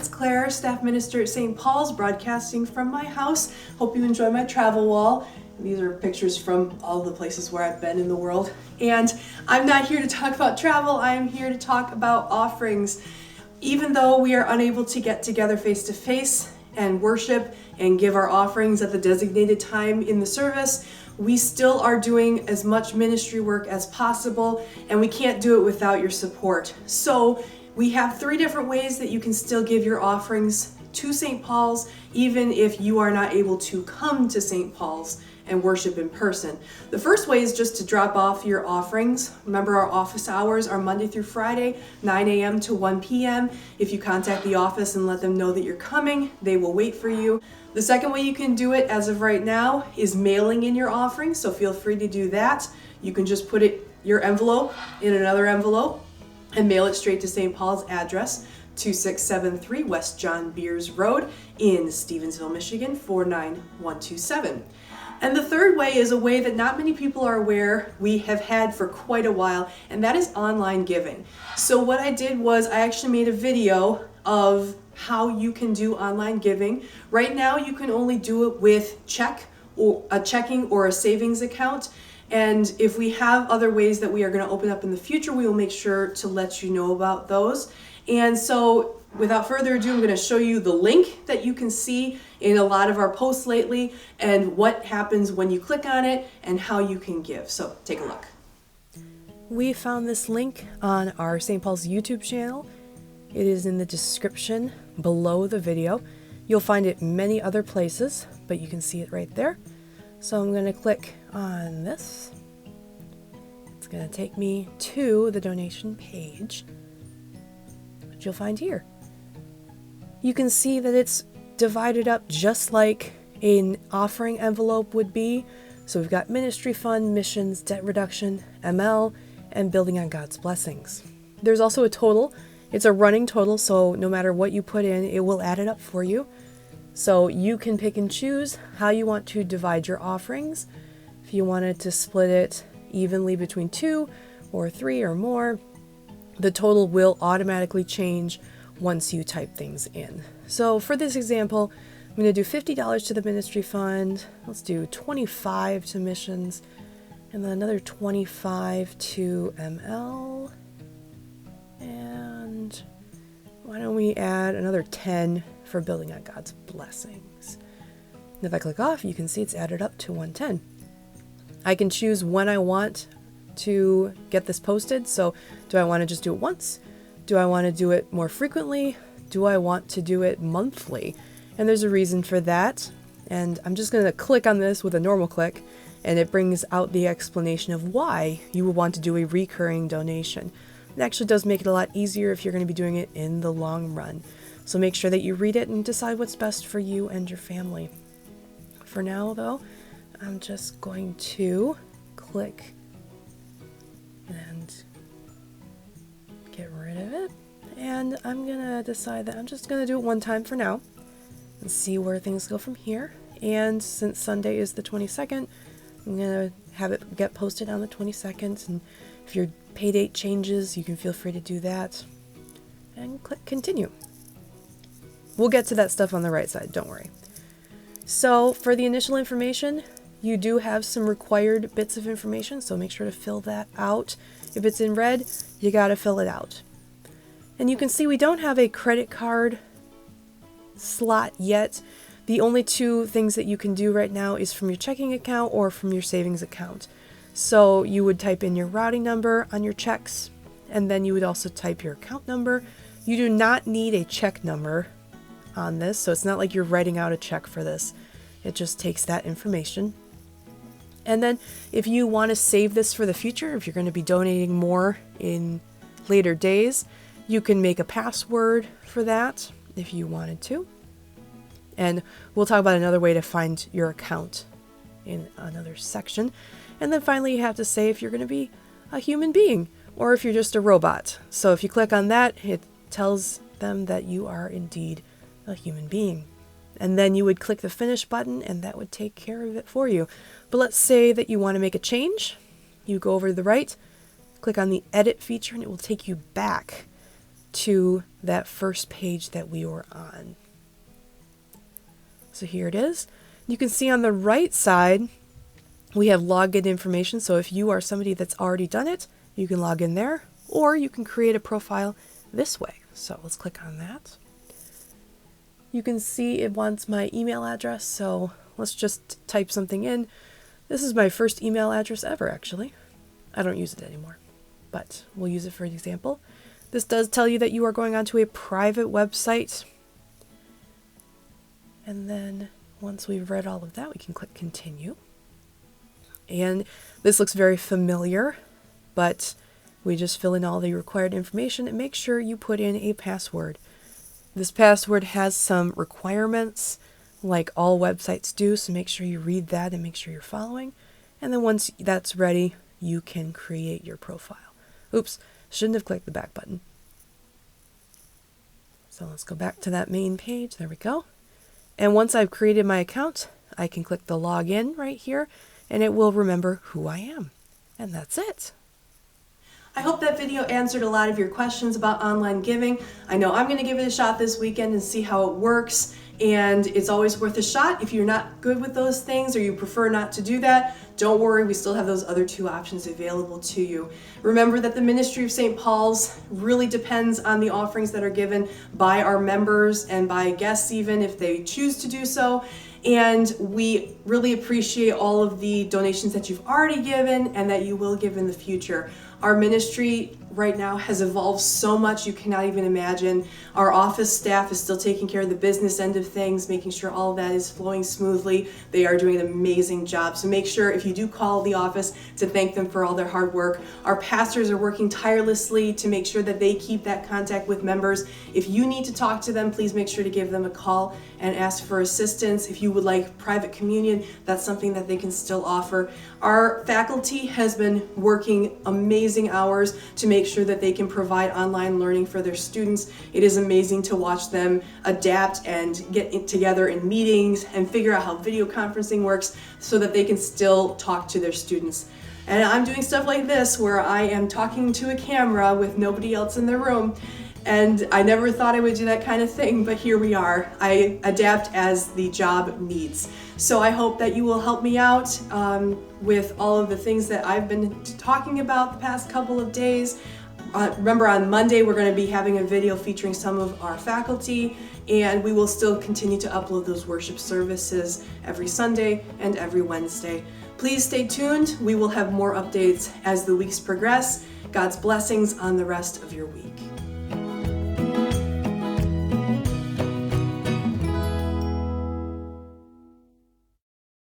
it's Claire, staff minister at St. Paul's, broadcasting from my house. Hope you enjoy my travel wall. These are pictures from all the places where I've been in the world. And I'm not here to talk about travel, I am here to talk about offerings. Even though we are unable to get together face to face and worship and give our offerings at the designated time in the service, we still are doing as much ministry work as possible, and we can't do it without your support. So we have 3 different ways that you can still give your offerings to St. Paul's, even if you are not able to come to St. Paul's and worship in person. The first way is just to drop off your offerings. Remember, our office hours are Monday through Friday, 9 a.m. to 1 p.m. If you contact the office and let them know that you're coming, they will wait for you. The second way you can do it as of right now is mailing in your offerings, so feel free to do that. You can just put your envelope in another envelope and mail it straight to St. Paul's address, 2673 West John Beers Road in Stevensville, Michigan, 49127. And the third way is a way that not many people are aware we have had for quite a while, and that is online giving. So what I did was I actually made a video of how you can do online giving. Right now you can only do it with a checking or a savings account. And if we have other ways that we are going to open up in the future, we will make sure to let you know about those. And so without further ado, I'm going to show you the link that you can see in a lot of our posts lately and what happens when you click on it and how you can give. So take a look. We found this link on our St. Paul's YouTube channel. It is in the description below the video. You'll find it many other places, but you can see it right there. So I'm going to click on this. It's going to take me to the donation page, which you'll find here. You can see that it's divided up just like an offering envelope would be. So we've got ministry fund, missions, debt reduction, ML, and building on God's blessings. There's also a total. It's a running total, so no matter what you put in, it will add it up for you. So you can pick and choose how you want to divide your offerings. If you wanted to split it evenly between 2 or 3 or more, the total will automatically change once you type things in. So for this example, I'm going to do $50 to the ministry fund. Let's do $25 to missions, and then another $25 to ML. And why don't we add another 10 for building on God's blessings. And if I click off, you can see it's added up to 110. I can choose when I want to get this posted. So do I want to just do it once? Do I want to do it more frequently? Do I want to do it monthly? And there's a reason for that. And I'm just going to click on this with a normal click, and it brings out the explanation of why you would want to do a recurring donation. It actually does make it a lot easier if you're going to be doing it in the long run. So make sure that you read it and decide what's best for you and your family. For now, though, I'm just going to click and get rid of it. And I'm going to decide that I'm just going to do it one time for now and see where things go from here. And since Sunday is the 22nd, I'm going to have it get posted on the 22nd. And if your pay date changes, you can feel free to do that. And click continue. We'll get to that stuff on the right side, don't worry. So for the initial information, you do have some required bits of information, so make sure to fill that out. If it's in red, you gotta fill it out. And you can see we don't have a credit card slot yet. The only 2 things that you can do right now is from your checking account or from your savings account. So you would type in your routing number on your checks, and then you would also type your account number. You do not need a check number on this, so it's not like you're writing out a check for this. It just takes that information. And then if you want to save this for the future, if you're going to be donating more in later days, you can make a password for that if you wanted to. And we'll talk about another way to find your account in another section. And then finally, you have to say if you're going to be a human being or if you're just a robot. So if you click on that, it tells them that you are indeed a human being. And then you would click the finish button and that would take care of it for you. But let's say that you want to make a change. You go over to the right, click on the edit feature, and it will take you back to that first page that we were on. So here it is. You can see on the right side, we have login information. So if you are somebody that's already done it, you can log in there, or you can create a profile this way. So let's click on that. You can see it wants my email address. So let's just type something in. This is my first email address ever, actually. I don't use it anymore, but we'll use it for an example. This does tell you that you are going onto a private website. And then once we've read all of that, we can click continue. And this looks very familiar, but we just fill in all the required information and make sure you put in a password. This password has some requirements like all websites do, so make sure you read that and make sure you're following. And then once that's ready, you can create your profile. Oops, shouldn't have clicked the back button. So let's go back to that main page. There we go. And once I've created my account, I can click the login right here, and it will remember who I am. And that's it. I hope that video answered a lot of your questions about online giving. I know I'm going to give it a shot this weekend and see how it works. And it's always worth a shot. If you're not good with those things or you prefer not to do that, don't worry, we still have those other two options available to you. Remember that the Ministry of St. Paul's really depends on the offerings that are given by our members and by guests even if they choose to do so. And we really appreciate all of the donations that you've already given and that you will give in the future. Our ministry right now has evolved so much you cannot even imagine. Our office staff is still taking care of the business end of things, making sure all of that is flowing smoothly. They are doing an amazing job. So make sure if you do call the office to thank them for all their hard work. Our pastors are working tirelessly to make sure that they keep that contact with members. If you need to talk to them, please make sure to give them a call and ask for assistance. If you would like private communion, that's something that they can still offer. Our faculty has been working amazing hours to make sure that they can provide online learning for their students. It is amazing to watch them adapt and get together in meetings and figure out how video conferencing works so that they can still talk to their students. And I'm doing stuff like this where I am talking to a camera with nobody else in the room. And I never thought I would do that kind of thing, but here we are. I adapt as the job needs. So I hope that you will help me out with all of the things that I've been talking about the past couple of days. Remember, on Monday, we're going to be having a video featuring some of our faculty, and we will still continue to upload those worship services every Sunday and every Wednesday. Please stay tuned. We will have more updates as the weeks progress. God's blessings on the rest of your week.